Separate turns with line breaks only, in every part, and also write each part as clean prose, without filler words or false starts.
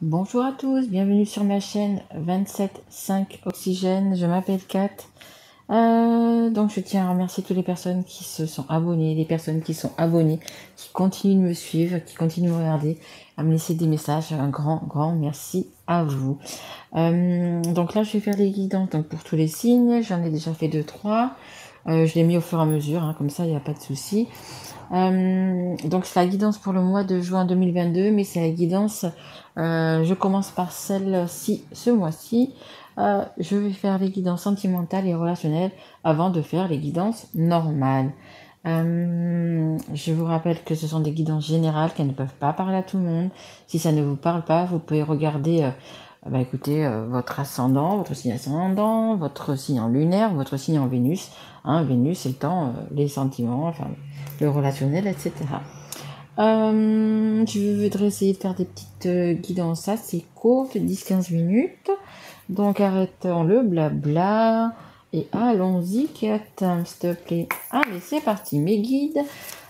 Bonjour à tous, bienvenue sur ma chaîne 27.5 Oxygène, je m'appelle Kat. Donc je tiens à remercier toutes les personnes qui se sont abonnées, les personnes qui sont abonnées, qui continuent de me suivre, qui continuent de me regarder, à me laisser des messages. Un grand merci à vous. Donc là je vais faire les guidances donc, pour tous les signes, j'en ai déjà fait 2-3. Je l'ai mis au fur et à mesure, hein, comme ça il n'y a pas de souci. Donc c'est la guidance pour le mois de juin 2022, mais c'est la guidance, je commence par celle-ci ce mois-ci. Je vais faire les guidances sentimentales et relationnelles avant de faire les guidances normales. Je vous rappelle que ce sont des guidances générales qui ne peuvent pas parler à tout le monde. Si ça ne vous parle pas, vous pouvez regarder écoutez, votre ascendant, votre signe en lunaire, votre signe en Vénus. Hein, Vénus étant les sentiments, enfin le relationnel, etc. Je voudrais essayer de faire des petites guidances assez courtes, 10-15 minutes. Donc arrêtons le blabla et allons-y, Kat, s'il te plaît. Allez, c'est parti, mes guides.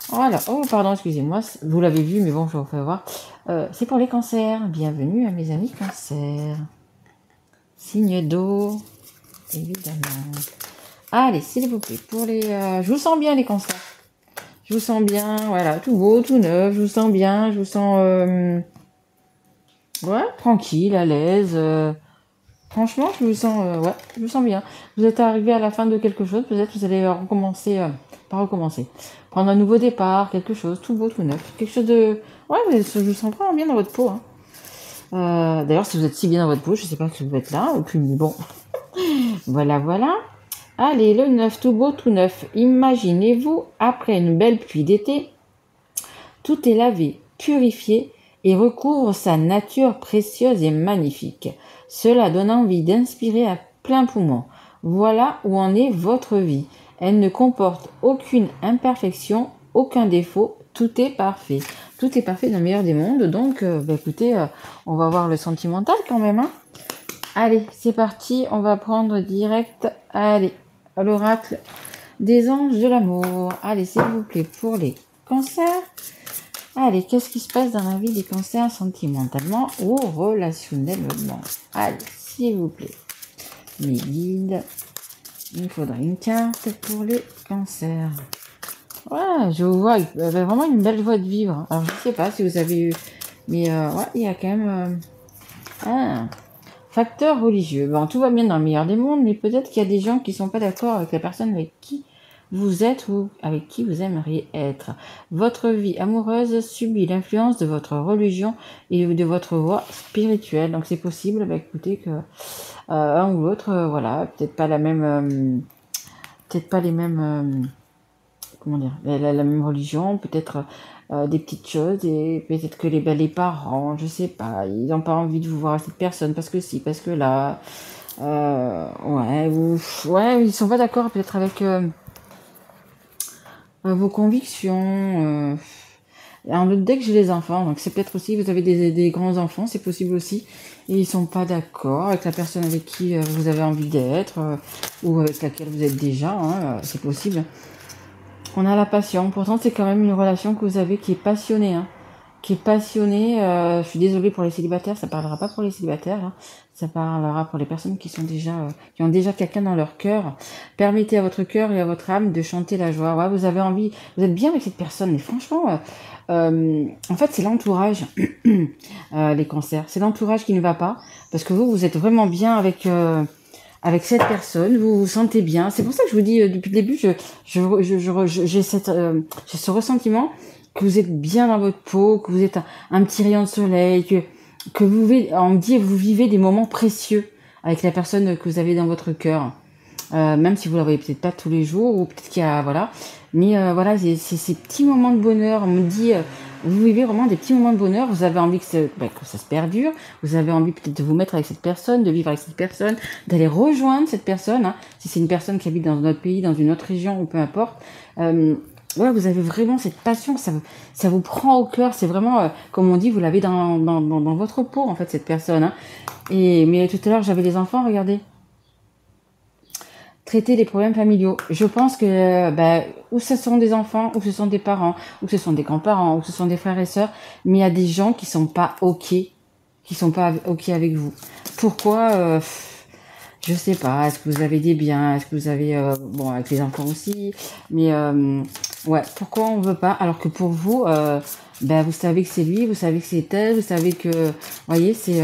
Voilà, oh pardon, excusez-moi, vous l'avez vu, mais bon, je vais vous faire voir. C'est pour les cancers. Bienvenue à mes amis cancers. Signe d'eau, évidemment. Allez, s'il vous plaît, pour les... je vous sens bien, les cancers. Je vous sens bien, voilà, tout beau, tout neuf, je vous sens bien, je vous sens... ouais, tranquille, à l'aise. Franchement, je vous sens... ouais, je vous sens bien. Vous êtes arrivé à la fin de quelque chose, peut-être vous allez recommencer... pas recommencer. Prendre un nouveau départ, quelque chose, tout beau, tout neuf. Quelque chose de... Ouais, je vous sens vraiment bien dans votre peau. Hein. D'ailleurs, si vous êtes si bien dans votre peau, je sais pas si vous êtes là, ou puis bon. Voilà, voilà. Allez, le 9, tout beau, tout neuf. Imaginez-vous, après une belle pluie d'été, tout est lavé, purifié et recouvre sa nature précieuse et magnifique. Cela donne envie d'inspirer à plein poumon. Voilà où en est votre vie. Elle ne comporte aucune imperfection, aucun défaut, tout est parfait. Tout est parfait dans le meilleur des mondes, donc écoutez, on va voir le sentimental quand même. Hein. Allez, c'est parti, on va prendre direct, allez, l'oracle des anges de l'amour. Allez, s'il vous plaît, pour les cancers. Allez, qu'est-ce qui se passe dans la vie des cancers sentimentalement ou relationnellement? Allez, s'il vous plaît, mes guides. Il faudrait une carte pour les cancers. Voilà, je vous vois, vous avez vraiment une belle joie de vivre. Alors, je ne sais pas si vous avez eu... Mais ouais, il y a quand même... Facteur religieux. Bon, tout va bien dans le meilleur des mondes, mais peut-être qu'il y a des gens qui ne sont pas d'accord avec la personne avec qui vous êtes ou avec qui vous aimeriez être. Votre vie amoureuse subit l'influence de votre religion et de votre voie spirituelle. Donc c'est possible, écoutez, que un ou l'autre, voilà, peut-être pas la même, peut-être pas les mêmes, comment dire, la même religion, peut-être des petites choses et peut-être que les parents, je sais pas, ils n'ont pas envie de vous voir avec cette personne parce que si, parce que là, ouais, ils sont pas d'accord peut-être avec vos convictions. En autre deck, j'ai les enfants, donc c'est peut-être aussi, vous avez des grands enfants, c'est possible aussi, et ils sont pas d'accord avec la personne avec qui vous avez envie d'être, ou avec laquelle vous êtes déjà, hein, c'est possible. On a la passion, pourtant c'est quand même une relation que vous avez qui est passionnée, hein, qui est passionnée. Je suis désolée pour les célibataires, ça parlera pas pour les célibataires, hein, ça parlera pour les personnes qui sont déjà, qui ont déjà quelqu'un dans leur cœur. Permettez à votre cœur et à votre âme de chanter la joie. Ouais, vous avez envie, vous êtes bien avec cette personne, mais franchement, en fait, c'est l'entourage, les cancers, c'est l'entourage qui ne va pas, parce que vous êtes vraiment bien avec cette personne, vous vous sentez bien. C'est pour ça que je vous dis depuis le début, j'ai ce ressentiment que vous êtes bien dans votre peau, que vous êtes un petit rayon de soleil, que vous vivez des moments précieux avec la personne que vous avez dans votre cœur. Même si vous la voyez peut-être pas tous les jours, ou peut-être qu'il y a, voilà. Mais voilà, c'est ces petits moments de bonheur. On me dit, vous vivez vraiment des petits moments de bonheur. Vous avez envie que ça se perdure. Vous avez envie peut-être de vous mettre avec cette personne, de vivre avec cette personne, d'aller rejoindre cette personne. Hein, si c'est une personne qui habite dans notre pays, dans une autre région, ou peu importe. Ouais, vous avez vraiment cette passion, ça vous prend au cœur. C'est vraiment, comme on dit, vous l'avez dans votre peau, en fait, cette personne. Hein. Mais tout à l'heure, j'avais les enfants, regardez. Traiter les problèmes familiaux. Je pense que ou ce sont des enfants, ou ce sont des parents, ou ce sont des grands-parents, ou ce sont des frères et sœurs, mais il y a des gens qui sont pas ok, qui qui sont pas ok avec vous. Pourquoi je sais pas. Est-ce que vous avez des biens? Est-ce que vous avez bon, avec les enfants aussi, mais ouais. Pourquoi on veut pas? Alors que pour vous, ben vous savez que c'est lui, vous savez que c'est elle, vous savez que, voyez, c'est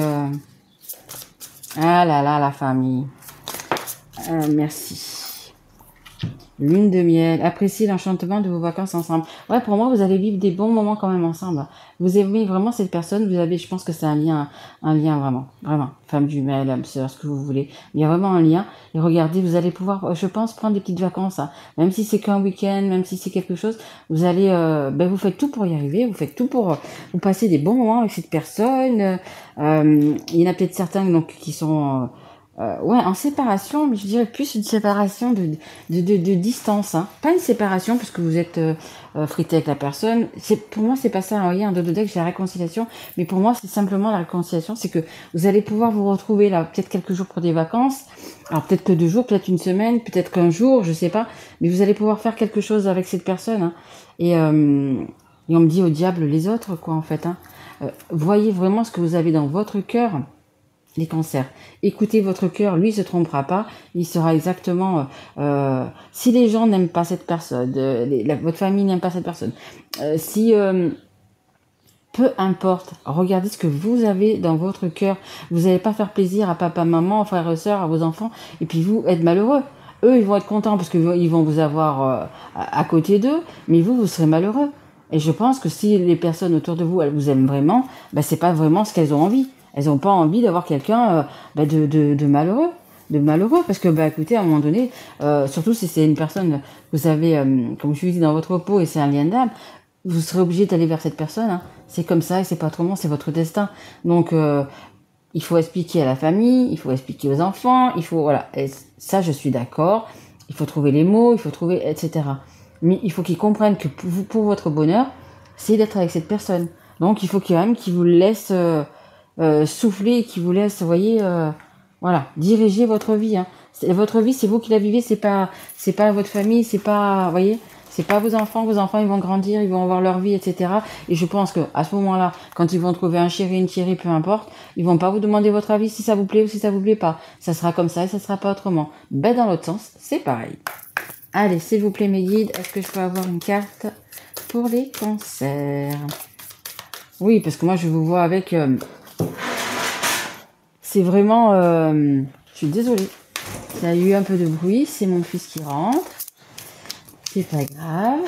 ah là là, la famille. Merci. Lune de miel, appréciez l'enchantement de vos vacances ensemble. Ouais, pour moi, vous allez vivre des bons moments quand même ensemble. Vous aimez vraiment cette personne, vous avez, je pense que c'est un lien vraiment, vraiment. Femme jumelle, âme sœur, ce que vous voulez. Il y a vraiment un lien. Et regardez, vous allez pouvoir, je pense, prendre des petites vacances. Hein. Même si c'est qu'un week-end, même si c'est quelque chose, vous allez, ben vous faites tout pour y arriver, vous faites tout pour vous passer des bons moments avec cette personne. Il y en a peut-être certains donc qui sont ouais, en séparation, mais je dirais plus une séparation de distance, hein. Pas une séparation parce que vous êtes frité avec la personne. Pour moi, c'est pas ça. Vous voyez, un dodo deck, j'ai la réconciliation, mais pour moi, c'est simplement la réconciliation, c'est que vous allez pouvoir vous retrouver là, peut-être quelques jours pour des vacances. Alors peut-être que 2 jours, peut-être une semaine, peut-être qu'un jour, je sais pas, mais vous allez pouvoir faire quelque chose avec cette personne. Hein. Et on me dit au diable les autres, quoi, en fait. Hein. Voyez vraiment ce que vous avez dans votre cœur. Les cancers. Écoutez votre cœur, lui il se trompera pas, il sera exactement. Si les gens n'aiment pas cette personne, votre famille n'aime pas cette personne, si peu importe, regardez ce que vous avez dans votre cœur. Vous n'allez pas faire plaisir à papa, maman, frères et sœurs, à vos enfants, et puis vous être malheureux. Eux, ils vont être contents parce qu'ils vont vous avoir à côté d'eux, mais vous serez malheureux. Et je pense que si les personnes autour de vous, elles vous aiment vraiment, ben c'est pas vraiment ce qu'elles ont envie. Elles n'ont pas envie d'avoir quelqu'un de malheureux. De malheureux, parce que, bah, écoutez, à un moment donné, surtout si c'est une personne, vous avez, comme je vous dis, dans votre peau et c'est un lien d'âme, vous serez obligé d'aller vers cette personne. Hein. C'est comme ça et c'est pas autrement, c'est votre destin. Donc, il faut expliquer à la famille, il faut expliquer aux enfants, il faut, voilà. Et ça, je suis d'accord. Il faut trouver les mots, il faut trouver, etc. Mais il faut qu'ils comprennent que pour votre bonheur, c'est d'être avec cette personne. Donc, il faut quand même qu'ils vous laissent souffler, qui vous laisse, vous voyez, voilà, diriger votre vie. Hein. Votre vie, c'est vous qui la vivez, c'est pas votre famille, c'est pas, vous voyez, c'est pas vos enfants ils vont grandir, ils vont avoir leur vie, etc. Et je pense que à ce moment-là, quand ils vont trouver un chéri, une chérie, peu importe, ils vont pas vous demander votre avis si ça vous plaît ou si ça vous plaît pas. Ça sera comme ça et ça sera pas autrement. Ben dans l'autre sens, c'est pareil. Allez, s'il vous plaît mes guides, est-ce que je peux avoir une carte pour les cancers? Oui, parce que moi je vous vois avec c'est vraiment... je suis désolée. Il y a eu un peu de bruit. C'est mon fils qui rentre. C'est pas grave.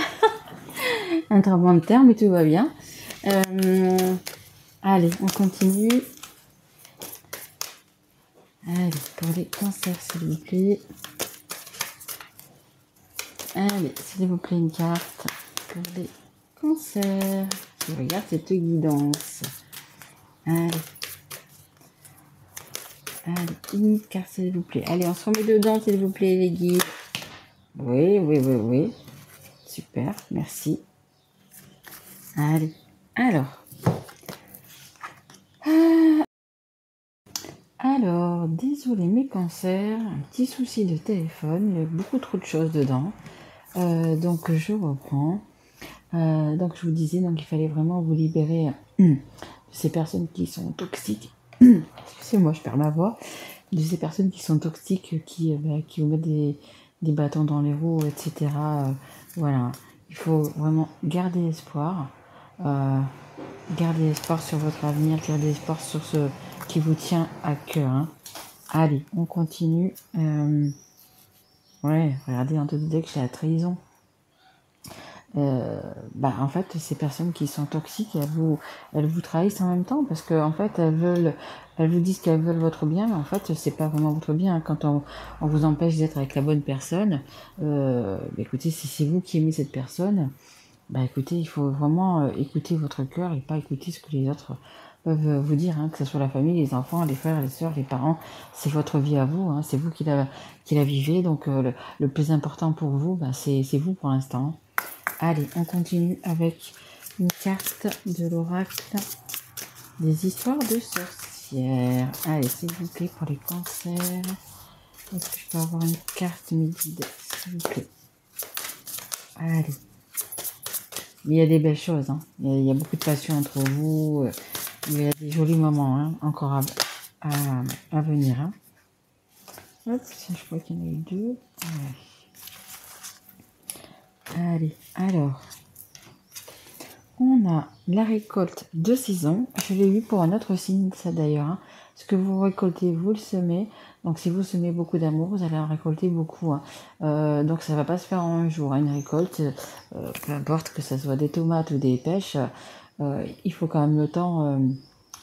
Un tremblement de terre, mais tout va bien. Allez, on continue. Allez, pour les cancers, s'il vous plaît. Allez, s'il vous plaît, une carte pour les cancers. Je regarde cette guidance. Allez. Allez, une carte, s'il vous plaît. Allez, on se remet dedans, s'il vous plaît, les guides. Oui, oui, oui, oui. Super, merci. Allez, alors. Alors, désolé mes cancers, un petit souci de téléphone, il y a beaucoup trop de choses dedans. Donc, je reprends. Donc, je vous disais, donc, il fallait vraiment vous libérer de ces personnes qui sont toxiques. Excusez-moi, je perds ma voix. De ces personnes qui sont toxiques, qui vous mettent des bâtons dans les roues, etc. Voilà, il faut vraiment garder espoir. Gardez espoir sur votre avenir, gardez espoir sur ce qui vous tient à cœur. Hein. Allez, on continue. Ouais, regardez, en tout deck, j'ai la trahison. En fait, ces personnes qui sont toxiques, elles vous trahissent en même temps parce que en fait, elles vous disent qu'elles veulent votre bien, mais en fait, c'est pas vraiment votre bien. Quand on vous empêche d'être avec la bonne personne, écoutez, si c'est vous qui aimez cette personne, écoutez, il faut vraiment écouter votre cœur et pas écouter ce que les autres peuvent vous dire, hein, que ce soit la famille, les enfants, les frères, les sœurs, les parents, c'est votre vie à vous, hein, c'est vous qui la vivez, donc le plus important pour vous, c'est vous pour l'instant. Allez, on continue avec une carte de l'oracle des histoires de sorcières. Allez, s'il vous plaît, pour les cancers. Est-ce que je peux avoir une carte, mes guides, s'il vous plaît? Allez. Mais il y a des belles choses. Hein. Il y a beaucoup de passion entre vous. Il y a des jolis moments hein, encore à venir. Hein. Hop, ça, je crois qu'il y en a eu deux. Allez, alors, on a la récolte de saison. Je l'ai eu pour un autre signe, ça d'ailleurs. Hein. Ce que vous récoltez, vous le semez. Donc, si vous semez beaucoup d'amour, vous allez en récolter beaucoup. Hein. Donc, ça ne va pas se faire en un jour. Hein. Une récolte, peu importe que ce soit des tomates ou des pêches, il faut quand même le temps,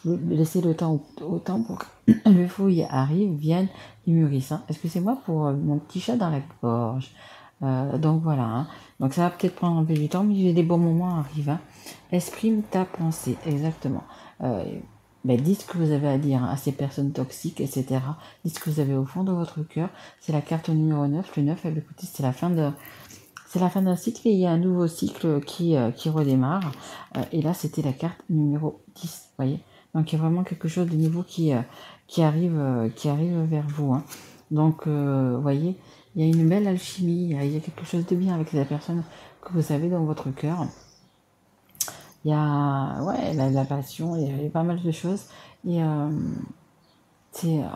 laisser le temps au temps pour que le fruit arrive, vienne et mûrisse. Hein. Excusez-moi pour mon petit chat dans la gorge. Donc voilà, hein. Donc ça va peut-être prendre un peu du temps, mais des bons moments arrivent. Hein. Exprime ta pensée, exactement. Dites ce que vous avez à dire hein, à ces personnes toxiques, etc. Dites ce que vous avez au fond de votre cœur. C'est la carte numéro 9. Le 9, écoutez, c'est la fin d'un cycle et il y a un nouveau cycle qui redémarre. Et là, c'était la carte numéro 10, voyez. Donc il y a vraiment quelque chose de nouveau qui arrive vers vous. Hein. Donc, voyez, il y a une belle alchimie, il y a quelque chose de bien avec la personne que vous avez dans votre cœur. Il y a la passion, il y a pas mal de choses. Et on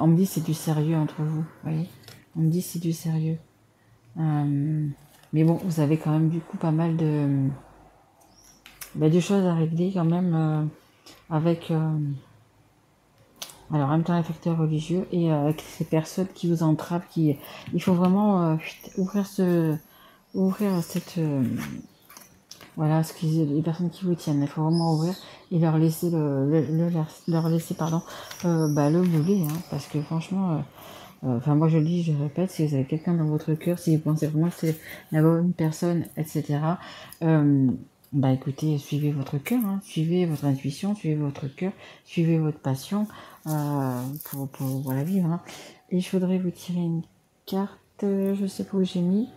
me dit c'est du sérieux entre vous, voyez. On me dit c'est du sérieux. Mais bon, vous avez quand même du coup pas mal de choses à régler quand même avec... alors, en même temps, les facteurs religieux et avec ces personnes qui vous entravent, il faut vraiment ouvrir cette, voilà, les personnes qui vous tiennent. Il faut vraiment ouvrir et leur laisser leur laisser, le bouler, hein, parce que franchement, moi je le dis, je le répète, si vous avez quelqu'un dans votre cœur, si vous pensez vraiment que c'est la bonne personne, etc. Écoutez, suivez votre cœur, hein, suivez votre intuition, suivez votre cœur, suivez votre passion pour la vivre. Hein. Et je voudrais vous tirer une carte, je sais pas où j'ai mis.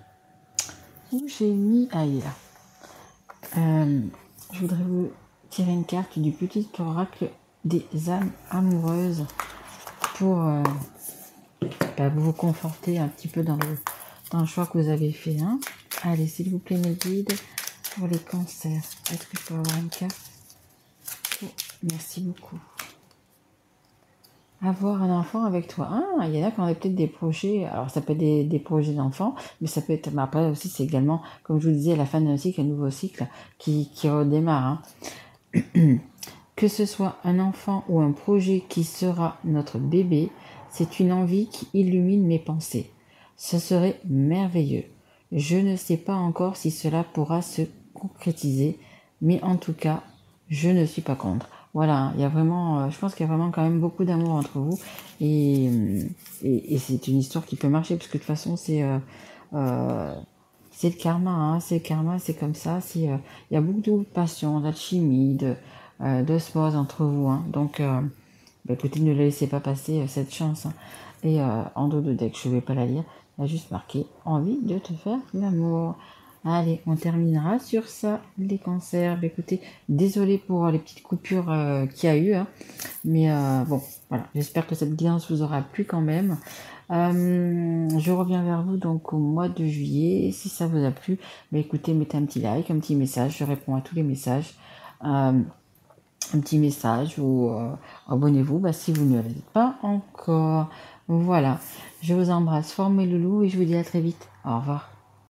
Ah, il est là. Je voudrais vous tirer une carte du petit oracle des âmes amoureuses pour vous conforter un petit peu dans le choix que vous avez fait. Hein. Allez, s'il vous plaît, mes guides. Pour les cancers, est-ce que je peux avoir une carte? Merci beaucoup. Avoir un enfant avec toi. Ah, il y en a qui ont peut-être des projets. Alors, ça peut être des projets d'enfants, mais ça peut être... Mais après aussi, c'est également, comme je vous disais, à la fin d'un cycle, un nouveau cycle qui redémarre. Hein. Que ce soit un enfant ou un projet qui sera notre bébé, c'est une envie qui illumine mes pensées. Ce serait merveilleux. Je ne sais pas encore si cela pourra se concrétiser, mais en tout cas, je ne suis pas contre. Voilà, il y a vraiment, je pense qu'il y a vraiment quand même beaucoup d'amour entre vous et c'est une histoire qui peut marcher parce que de toute façon c'est le karma, hein, c'est le karma, c'est comme ça, il y a beaucoup de passion, d'alchimie, d'osmose entre vous, hein, donc écoutez, ne laissez pas passer cette chance. Hein. Et en dos de deck, je ne vais pas la lire, il y a juste marqué envie de te faire l'amour. Allez, on terminera sur ça, les cancers. Écoutez, désolé pour les petites coupures qu'il y a eu, hein, mais bon, voilà, j'espère que cette guidance vous aura plu quand même. Je reviens vers vous donc au mois de juillet. Si ça vous a plu, écoutez, mettez un petit like, un petit message, je réponds à tous les messages. Un petit message ou abonnez-vous si vous ne l'êtes pas encore. Voilà, je vous embrasse fort mes loulous et je vous dis à très vite. Au revoir.